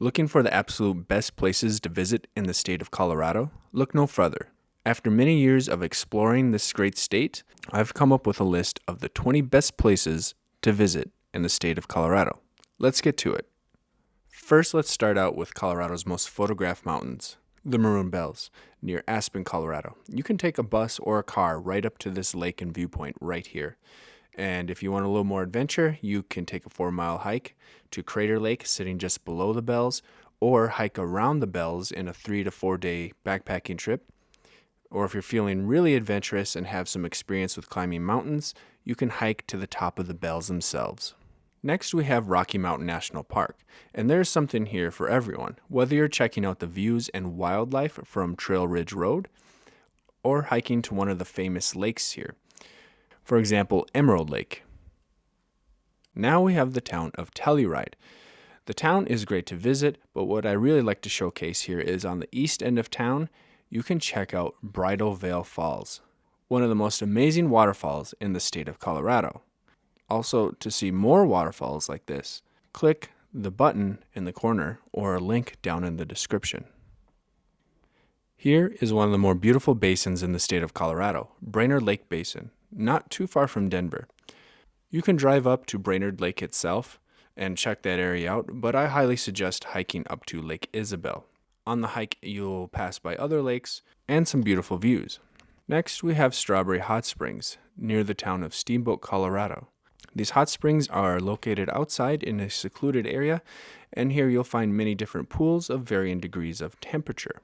Looking for the absolute best places to visit in the state of Colorado? Look no further. After many years of exploring this great state, I've come up with a list of the 20 best places to visit in the state of Colorado. Let's get to it. First, let's start out with Colorado's most photographed mountains, the Maroon Bells, near Aspen, Colorado. You can take a bus or a car right up to this lake and viewpoint right here. And if you want a little more adventure, you can take a 4-mile hike to Crater Lake sitting just below the Bells, or hike around the Bells in a 3 to 4 day backpacking trip. Or if you're feeling really adventurous and have some experience with climbing mountains, you can hike to the top of the Bells themselves. Next, we have Rocky Mountain National Park, and there's something here for everyone, whether you're checking out the views and wildlife from Trail Ridge Road, or hiking to one of the famous lakes here. For example, Emerald Lake. Now we have the town of Telly. The town is great to visit, but what I really like to showcase here is on the east end of town, you can check out Bridal Veil Falls, one of the most amazing waterfalls in the state of Colorado. Also, to see more waterfalls like this, click the button in the corner or a link down in the description. Here is one of the more beautiful basins in the state of Colorado, Brainard Lake Basin, not too far from Denver. You can drive up to Brainard Lake itself and check that area out, but I highly suggest hiking up to Lake Isabel. On the hike, you'll pass by other lakes and some beautiful views. Next, we have Strawberry Hot Springs, near the town of Steamboat, Colorado. These hot springs are located outside in a secluded area, and here you'll find many different pools of varying degrees of temperature.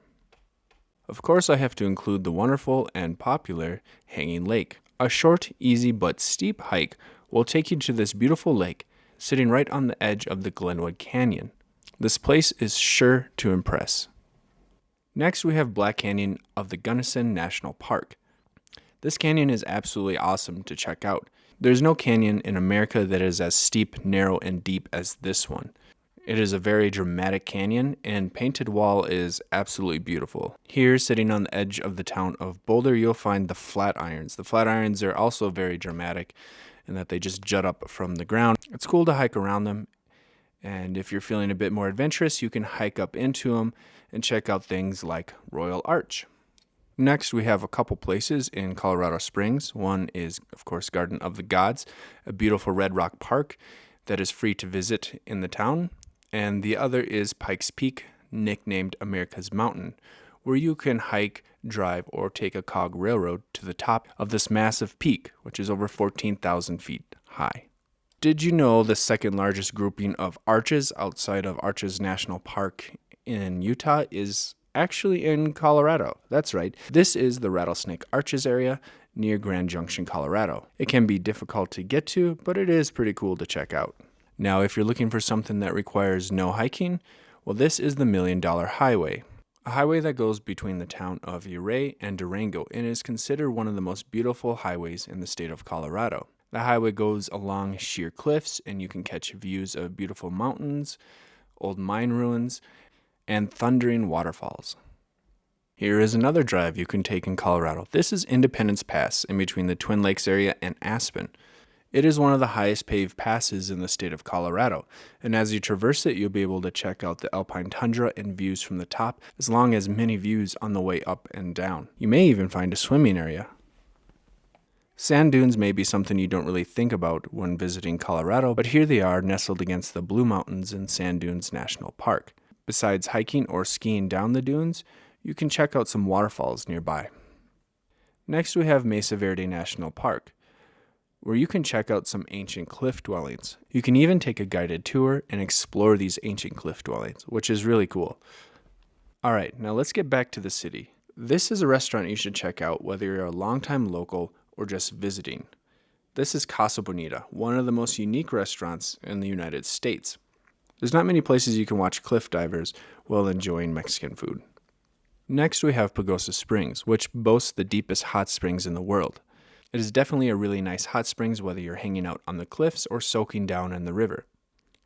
Of course, I have to include the wonderful and popular Hanging Lake. A short, easy, but steep hike will take you to this beautiful lake, sitting right on the edge of the Glenwood Canyon. This place is sure to impress. Next, we have Black Canyon of the Gunnison National Park. This canyon is absolutely awesome to check out. There's no canyon in America that is as steep, narrow, and deep as this one. It is a very dramatic canyon, and painted wall is absolutely beautiful. Here, sitting on the edge of the town of Boulder, you'll find the Flatirons. The Flatirons are also very dramatic in that they just jut up from the ground. It's cool to hike around them, and if you're feeling a bit more adventurous, you can hike up into them and check out things like Royal Arch. Next, we have a couple places in Colorado Springs. One is, of course, Garden of the Gods, a beautiful red rock park that is free to visit in the town. And the other is Pikes Peak, nicknamed America's Mountain, where you can hike, drive, or take a cog railroad to the top of this massive peak, which is over 14,000 feet high. Did you know the second largest grouping of arches outside of Arches National Park in Utah is actually in Colorado? That's right. This is the Rattlesnake Arches area near Grand Junction, Colorado. It can be difficult to get to, but it is pretty cool to check out. Now, if you're looking for something that requires no hiking, well, this is the $1 Million Highway, a highway that goes between the town of Ouray and Durango and is considered one of the most beautiful highways in the state of Colorado. The highway goes along sheer cliffs, and you can catch views of beautiful mountains, old mine ruins, and thundering waterfalls. Here is another drive you can take in Colorado. This is Independence Pass in between the Twin Lakes area and Aspen. It is one of the highest paved passes in the state of Colorado, and as you traverse it, you'll be able to check out the alpine tundra and views from the top, as long as many views on the way up and down. You may even find a swimming area. Sand dunes may be something you don't really think about when visiting Colorado, but here they are nestled against the Blue Mountains in Sand Dunes National Park. Besides hiking or skiing down the dunes, you can check out some waterfalls nearby. Next, we have Mesa Verde National Park, where you can check out some ancient cliff dwellings. You can even take a guided tour and explore these ancient cliff dwellings, which is really cool. Alright, now let's get back to the city. This is a restaurant you should check out whether you're a longtime local or just visiting. This is Casa Bonita, one of the most unique restaurants in the United States. There's not many places you can watch cliff divers while enjoying Mexican food. Next, we have Pagosa Springs, which boasts the deepest hot springs in the world. It is definitely a really nice hot springs whether you're hanging out on the cliffs or soaking down in the river.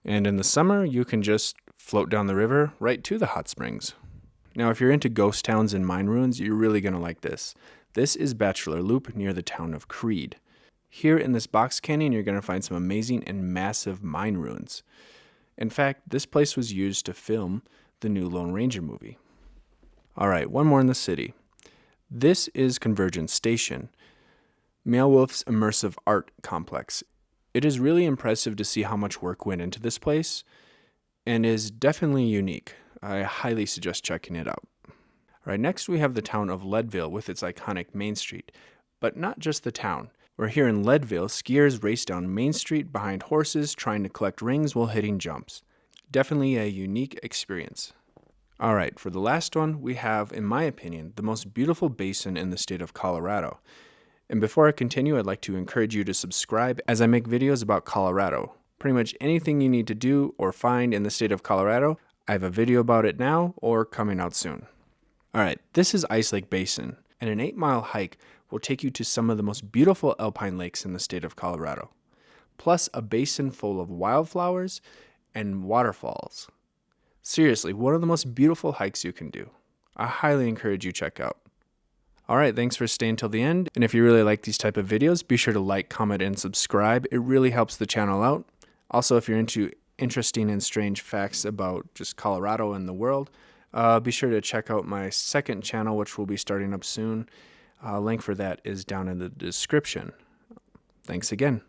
And in the summer, you can just float down the river right to the hot springs. Now, if you're into ghost towns and mine ruins, you're really going to like this. This is Bachelor Loop near the town of Creed. Here in this box canyon, you're going to find some amazing and massive mine ruins. In fact, this place was used to film the new Lone Ranger movie. All right, one more in the city. This is Convergence Station, Male Wolf's immersive art complex. It is really impressive to see how much work went into this place and is definitely unique. I highly suggest checking it out. All right, next we have the town of Leadville with its iconic Main Street, but not just the town. We're here in Leadville, skiers race down Main Street behind horses trying to collect rings while hitting jumps. Definitely a unique experience. All right, for the last one, we have, in my opinion, the most beautiful basin in the state of Colorado. And before I continue, I'd like to encourage you to subscribe as I make videos about Colorado. Pretty much anything you need to do or find in the state of Colorado, I have a video about it now or coming out soon. All right, this is Ice Lake Basin, and an 8-mile hike will take you to some of the most beautiful alpine lakes in the state of Colorado, plus a basin full of wildflowers and waterfalls. Seriously, one of the most beautiful hikes you can do. I highly encourage you check out. All right, thanks for staying till the end. And if you really like these type of videos, be sure to like, comment, and subscribe. It really helps the channel out. Also, if you're into interesting and strange facts about just Colorado and the world, be sure to check out my second channel, which will be starting up soon. Link for that is down in the description. Thanks again.